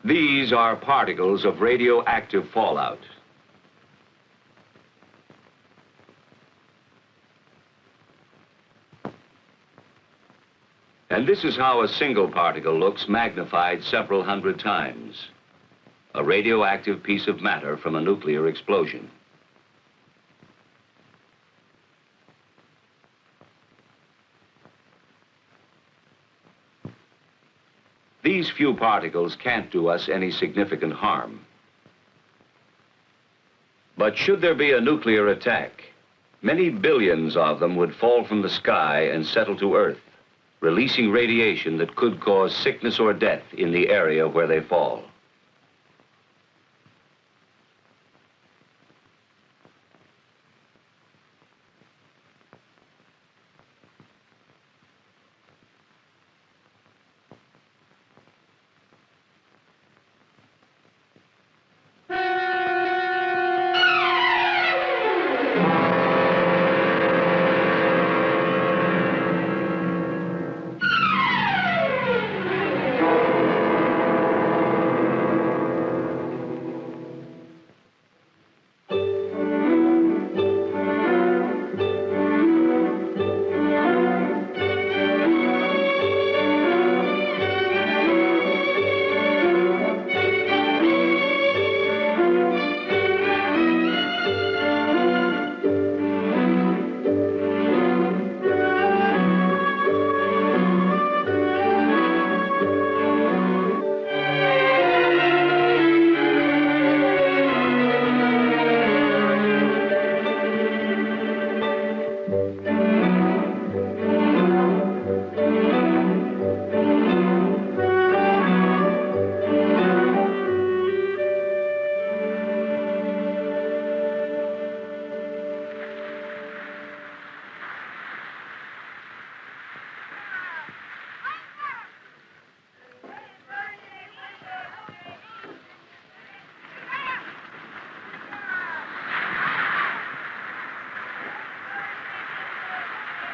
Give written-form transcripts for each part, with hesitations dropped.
These are particles of radioactive fallout. And this is how a single particle looks magnified several hundred times. A radioactive piece of matter from a nuclear explosion. These few particles can't do us any significant harm. But should there be a nuclear attack, many billions of them would fall from the sky and settle to Earth, releasing radiation that could cause sickness or death in the area where they fall.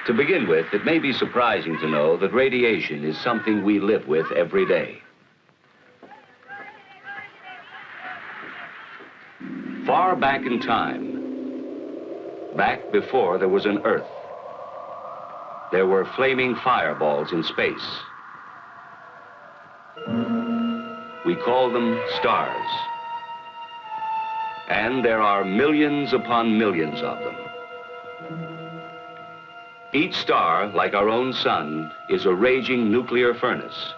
To begin with, it may be surprising to know that radiation is something we live with every day. Far back in time, back before there was an Earth, there were flaming fireballs in space. We call them stars. And there are millions upon millions of them. Each star, like our own sun, is a raging nuclear furnace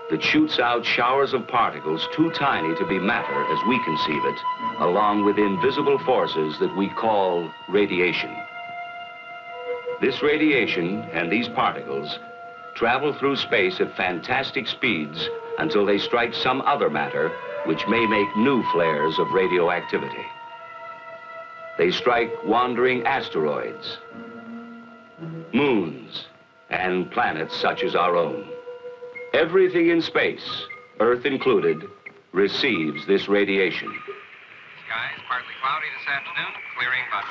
that shoots out showers of particles too tiny to be matter as we conceive it, along with invisible forces that we call radiation. This radiation and these particles travel through space at fantastic speeds until they strike some other matter which may make new flares of radioactivity. They strike wandering asteroids, moons, and planets such as our own. Everything in space, Earth included, receives this radiation. Skies partly cloudy this afternoon, clearing but...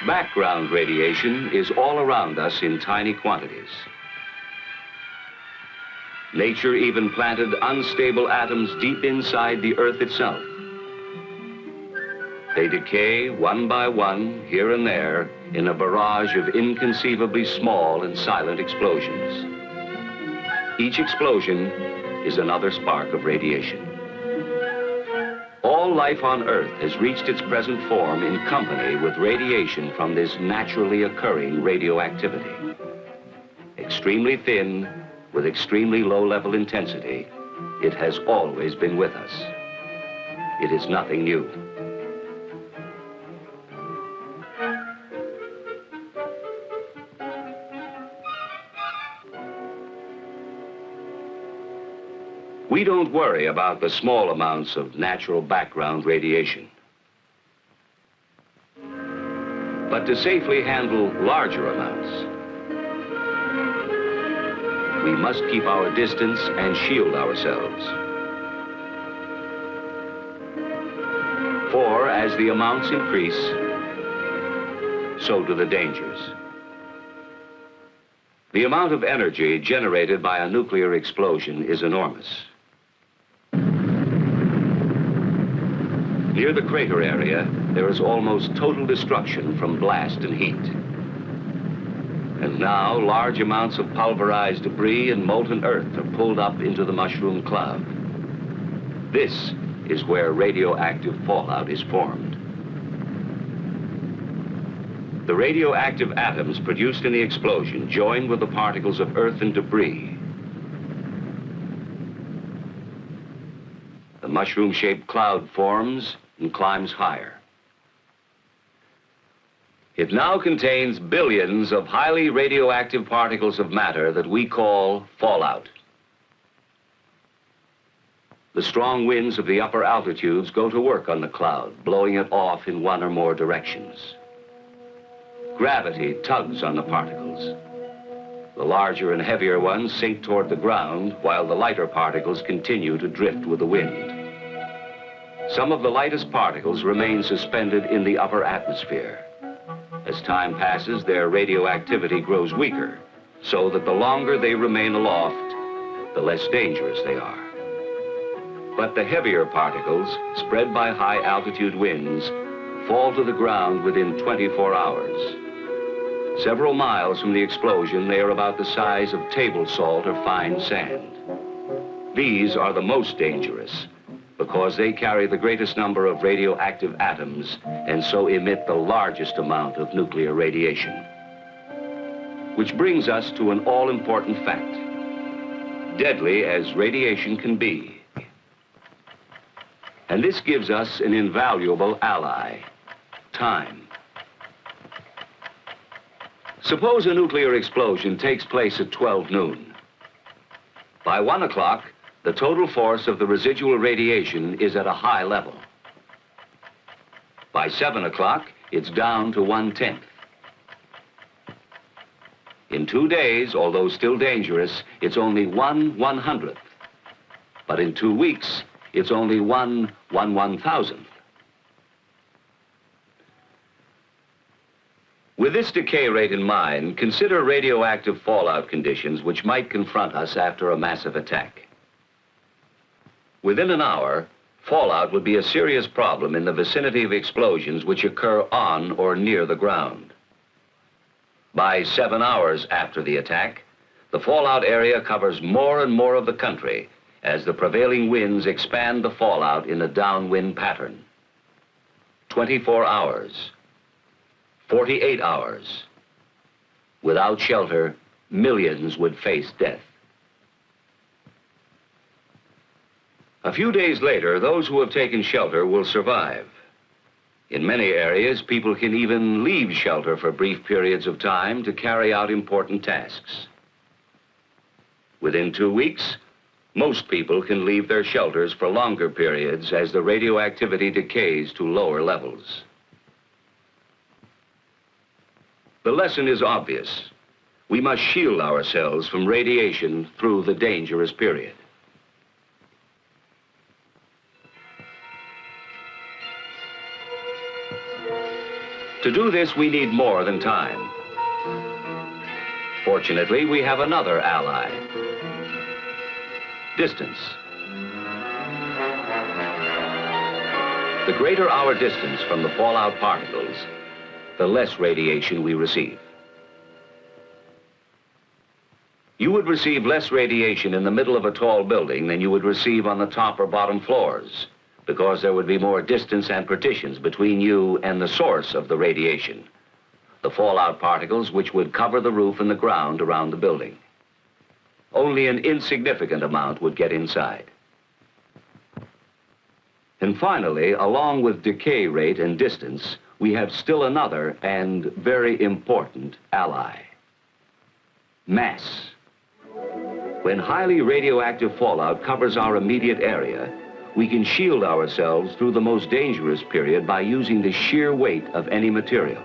Background radiation is all around us in tiny quantities. Nature even planted unstable atoms deep inside the Earth itself. They decay one by one, here and there, in a barrage of inconceivably small and silent explosions. Each explosion is another spark of radiation. All life on Earth has reached its present form in company with radiation from this naturally occurring radioactivity. Extremely thin, with extremely low-level intensity, it has always been with us. It is nothing new. We don't worry about the small amounts of natural background radiation. But to safely handle larger amounts, we must keep our distance and shield ourselves. For, as As the amounts increase, so do the dangers. The amount of energy generated by a nuclear explosion is enormous. Near the crater area, there is almost total destruction from blast and heat. And now, large amounts of pulverized debris and molten earth are pulled up into the mushroom cloud. This is where radioactive fallout is formed. The radioactive atoms produced in the explosion join with the particles of earth and debris. The mushroom-shaped cloud forms and climbs higher. It now contains billions of highly radioactive particles of matter that we call fallout. The strong winds of the upper altitudes go to work on the cloud, blowing it off in one or more directions. Gravity tugs on the particles. The larger and heavier ones sink toward the ground, while the lighter particles continue to drift with the wind. Some of the lightest particles remain suspended in the upper atmosphere. As time passes, their radioactivity grows weaker, so that the longer they remain aloft, the less dangerous they are. But the heavier particles, spread by high-altitude winds, fall to the ground within 24 hours. Several miles from the explosion, they are about the size of table salt or fine sand. These are the most dangerous because they carry the greatest number of radioactive atoms and so emit the largest amount of nuclear radiation. Which brings us to an all-important fact. Deadly as radiation can be. And this gives us an invaluable ally, time. Suppose a nuclear explosion takes place at 12 noon. By 1 o'clock, the total force of the residual radiation is at a high level. By 7 o'clock, it's down to 1/10. In 2 days, although still dangerous, it's only 1/100th. But in 2 weeks, it's only 1/1,000th. With this decay rate in mind, consider radioactive fallout conditions which might confront us after a massive attack. Within an hour, fallout would be a serious problem in the vicinity of explosions which occur on or near the ground. By 7 hours after the attack, the fallout area covers more and more of the country as the prevailing winds expand the fallout in a downwind pattern. 24 hours, 48 hours. Without shelter, millions would face death. A few days later, those who have taken shelter will survive. In many areas, people can even leave shelter for brief periods of time to carry out important tasks. Within 2 weeks, most people can leave their shelters for longer periods as the radioactivity decays to lower levels. The lesson is obvious. We must shield ourselves from radiation through the dangerous period. To do this, we need more than time. Fortunately, we have another ally. Distance. The greater our distance from the fallout particles, the less radiation we receive. You would receive less radiation in the middle of a tall building than you would receive on the top or bottom floors, because there would be more distance and partitions between you and the source of the radiation, the fallout particles which would cover the roof and the ground around the building. Only an insignificant amount would get inside. And finally, along with decay rate and distance, we have still another and very important ally: mass. When highly radioactive fallout covers our immediate area, we can shield ourselves through the most dangerous period by using the sheer weight of any material.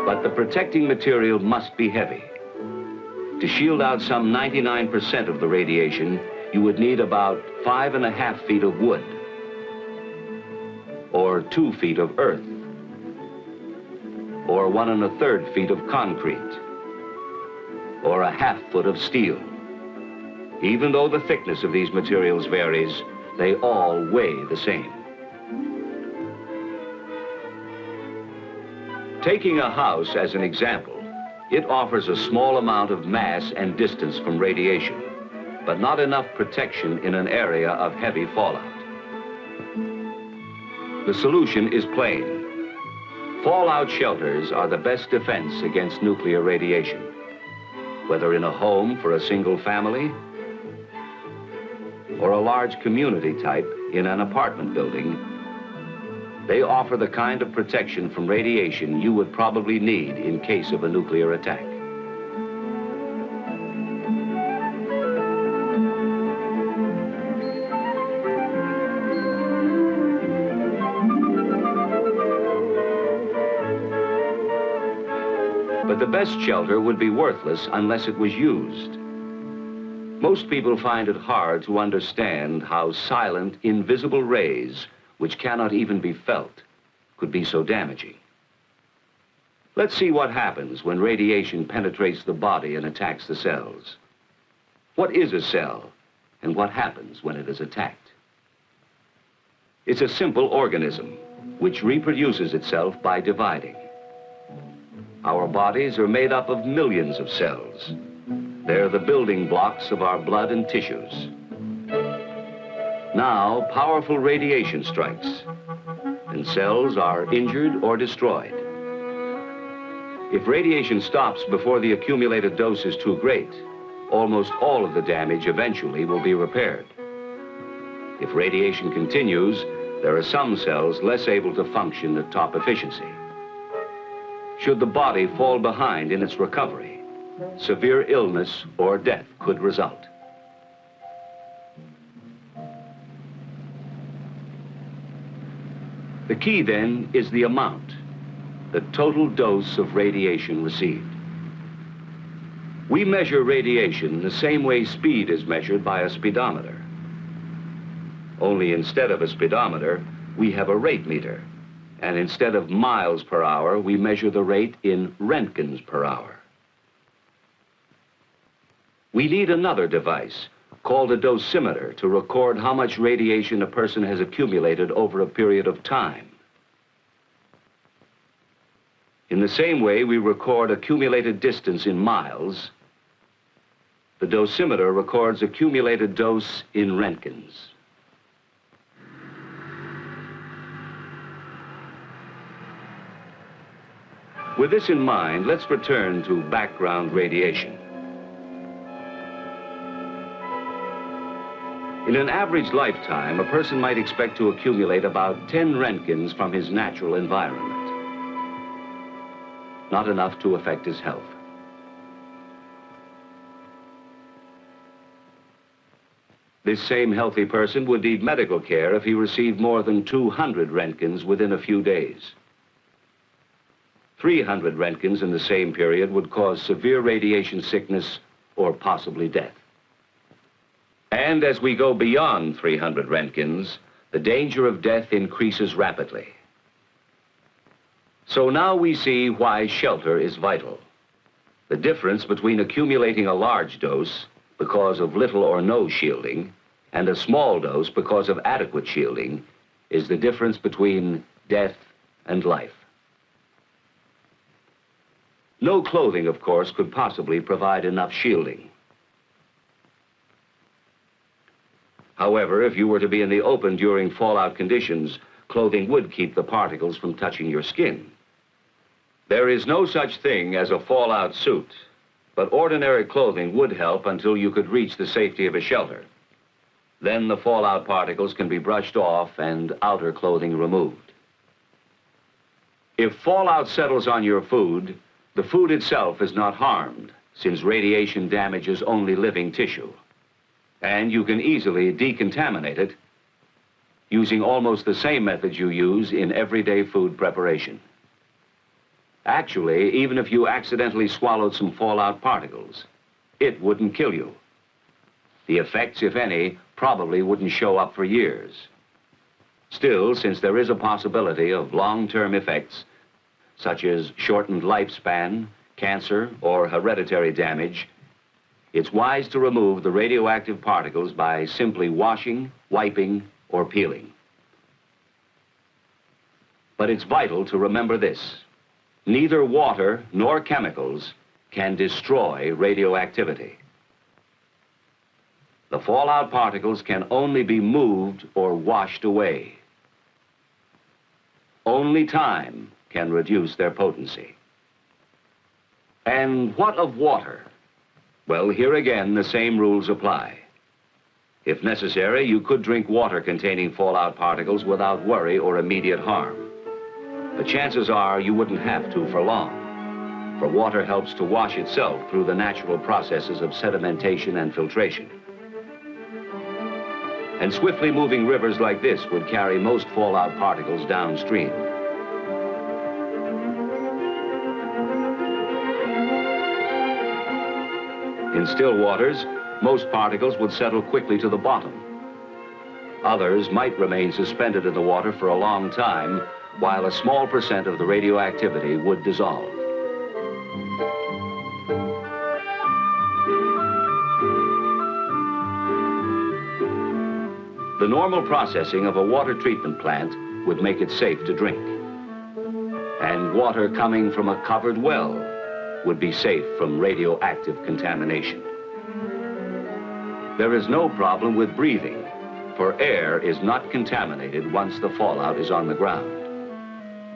But the protecting material must be heavy. To shield out some 99% of the radiation, you would need about 5.5 feet of wood, or 2 feet of earth, or 1 1/3 feet of concrete, or 1/2 foot of steel. Even though the thickness of these materials varies, they all weigh the same. Taking a house as an example, it offers a small amount of mass and distance from radiation, but not enough protection in an area of heavy fallout. The solution is plain. Fallout shelters are the best defense against nuclear radiation. Whether in a home for a single family or a large community type in an apartment building, they offer the kind of protection from radiation you would probably need in case of a nuclear attack. But the best shelter would be worthless unless it was used. Most people find it hard to understand how silent, invisible rays, which cannot even be felt, could be so damaging. Let's see what happens when radiation penetrates the body and attacks the cells. What is a cell, and what happens when it is attacked? It's a simple organism, which reproduces itself by dividing. Our bodies are made up of millions of cells. They're the building blocks of our blood and tissues. Now, powerful radiation strikes, and cells are injured or destroyed. If radiation stops before the accumulated dose is too great, almost all of the damage eventually will be repaired. If radiation continues, there are some cells less able to function at top efficiency. Should the body fall behind in its recovery, severe illness or death could result. The key then is the amount, the total dose of radiation received. We measure radiation the same way speed is measured by a speedometer. Only instead of a speedometer, we have a rate meter. And instead of miles per hour, we measure the rate in roentgens per hour. We need another device called a dosimeter to record how much radiation a person has accumulated over a period of time. In the same way we record accumulated distance in miles, the dosimeter records accumulated dose in roentgens. With this in mind, let's return to background radiation. In an average lifetime, a person might expect to accumulate about 10 roentgens from his natural environment. Not enough to affect his health. This same healthy person would need medical care if he received more than 200 roentgens within a few days. 300 roentgens in the same period would cause severe radiation sickness or possibly death. And as we go beyond 300 roentgens, the danger of death increases rapidly. So now we see why shelter is vital. The difference between accumulating a large dose because of little or no shielding and a small dose because of adequate shielding is the difference between death and life. No clothing, of course, could possibly provide enough shielding. However, if you were to be in the open during fallout conditions, clothing would keep the particles from touching your skin. There is no such thing as a fallout suit, but ordinary clothing would help until you could reach the safety of a shelter. Then the fallout particles can be brushed off and outer clothing removed. If fallout settles on your food, the food itself is not harmed, since radiation damages only living tissue. And you can easily decontaminate it using almost the same methods you use in everyday food preparation. Actually, even if you accidentally swallowed some fallout particles, it wouldn't kill you. The effects, if any, probably wouldn't show up for years. Still, since there is a possibility of long-term effects, such as shortened lifespan, cancer, or hereditary damage, it's wise to remove the radioactive particles by simply washing, wiping, or peeling. But it's vital to remember this: neither water nor chemicals can destroy radioactivity. The fallout particles can only be moved or washed away. Only time can reduce their potency. And what of water? Well, here again, the same rules apply. If necessary, you could drink water containing fallout particles without worry or immediate harm. But chances are you wouldn't have to for long, for water helps to wash itself through the natural processes of sedimentation and filtration. And swiftly moving rivers like this would carry most fallout particles downstream. In still waters, most particles would settle quickly to the bottom. Others might remain suspended in the water for a long time, while a small percent of the radioactivity would dissolve. The normal processing of a water treatment plant would make it safe to drink. And water coming from a covered well would be safe from radioactive contamination. There is no problem with breathing, for air is not contaminated once the fallout is on the ground.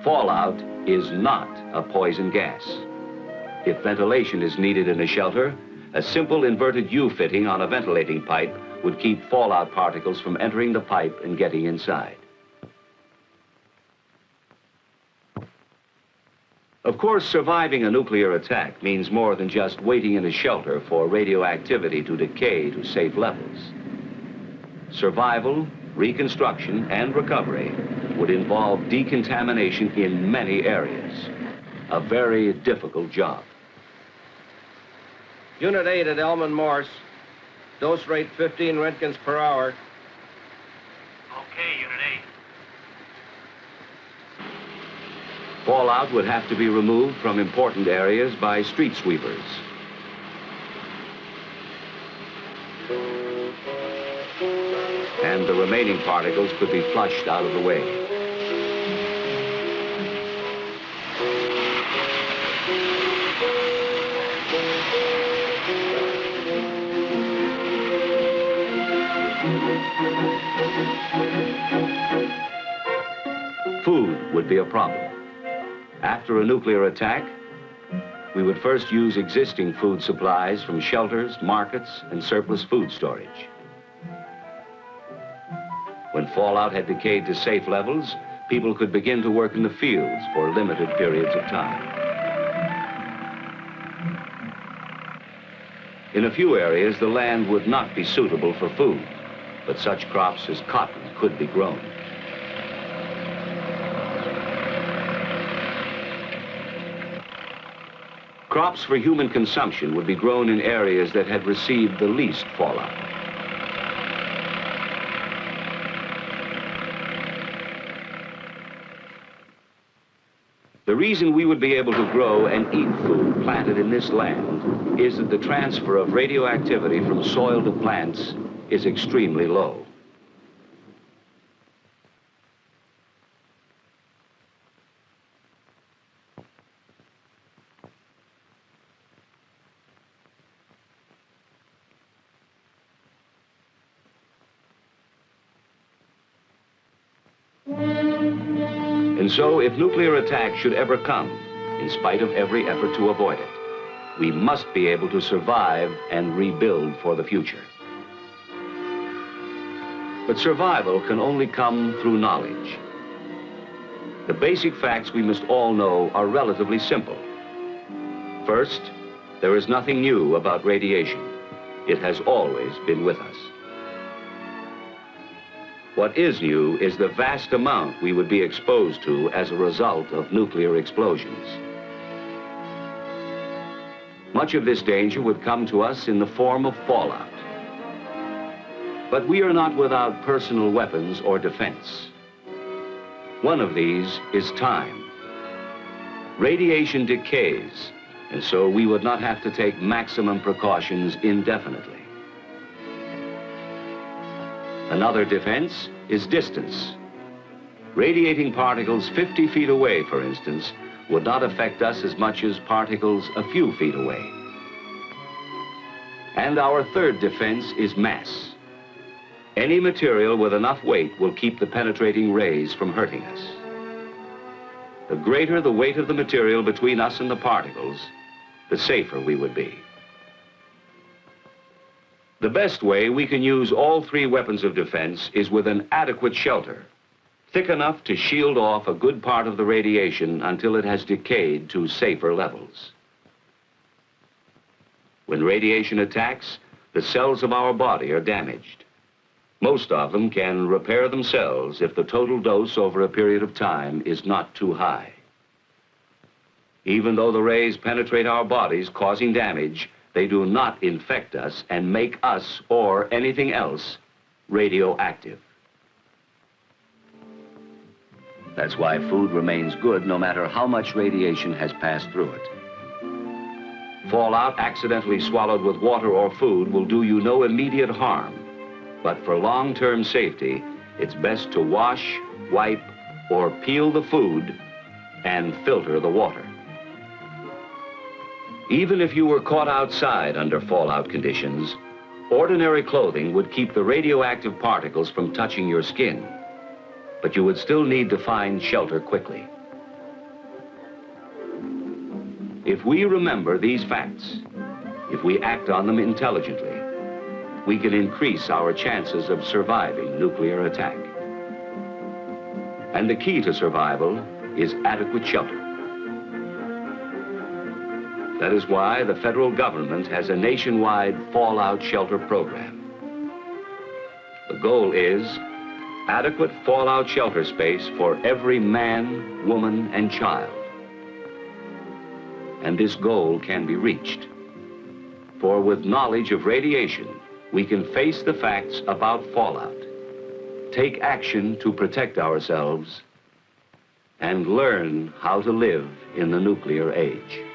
Fallout is not a poison gas. If ventilation is needed in a shelter, a simple inverted U-fitting on a ventilating pipe would keep fallout particles from entering the pipe and getting inside. Of course, surviving a nuclear attack means more than just waiting in a shelter for radioactivity to decay to safe levels. Survival, reconstruction, and recovery would involve decontamination in many areas. A very difficult job. Unit 8 at Elman Morse. Dose rate 15 Roentgens per hour. Okay, Unit 8. Fallout would have to be removed from important areas by street sweepers. And the remaining particles could be flushed out of the way. Food would be a problem. After a nuclear attack, we would first use existing food supplies from shelters, markets, and surplus food storage. When fallout had decayed to safe levels, people could begin to work in the fields for limited periods of time. In a few areas, the land would not be suitable for food, but such crops as cotton could be grown. Crops for human consumption would be grown in areas that had received the least fallout. The reason we would be able to grow and eat food planted in this land is that the transfer of radioactivity from soil to plants is extremely low. And so, if nuclear attack should ever come, in spite of every effort to avoid it, we must be able to survive and rebuild for the future. But survival can only come through knowledge. The basic facts we must all know are relatively simple. First, there is nothing new about radiation. It has always been with us. What is new is the vast amount we would be exposed to as a result of nuclear explosions. Much of this danger would come to us in the form of fallout. But we are not without personal weapons or defense. One of these is time. Radiation decays, and so we would not have to take maximum precautions indefinitely. Another defense is distance. Radiating particles 50 feet away, for instance, would not affect us as much as particles a few feet away. And our third defense is mass. Any material with enough weight will keep the penetrating rays from hurting us. The greater the weight of the material between us and the particles, the safer we would be. The best way we can use all three weapons of defense is with an adequate shelter, thick enough to shield off a good part of the radiation until it has decayed to safer levels. When radiation attacks, the cells of our body are damaged. Most of them can repair themselves if the total dose over a period of time is not too high. Even though the rays penetrate our bodies, causing damage, they do not infect us and make us, or anything else, radioactive. That's why food remains good no matter how much radiation has passed through it. Fallout accidentally swallowed with water or food will do you no immediate harm. But for long-term safety, it's best to wash, wipe, or peel the food and filter the water. Even if you were caught outside under fallout conditions, ordinary clothing would keep the radioactive particles from touching your skin, but you would still need to find shelter quickly. If we remember these facts, if we act on them intelligently, we can increase our chances of surviving nuclear attack. And the key to survival is adequate shelter. That is why the federal government has a nationwide fallout shelter program. The goal is adequate fallout shelter space for every man, woman, and child. And this goal can be reached. For with knowledge of radiation, we can face the facts about fallout, take action to protect ourselves, and learn how to live in the nuclear age.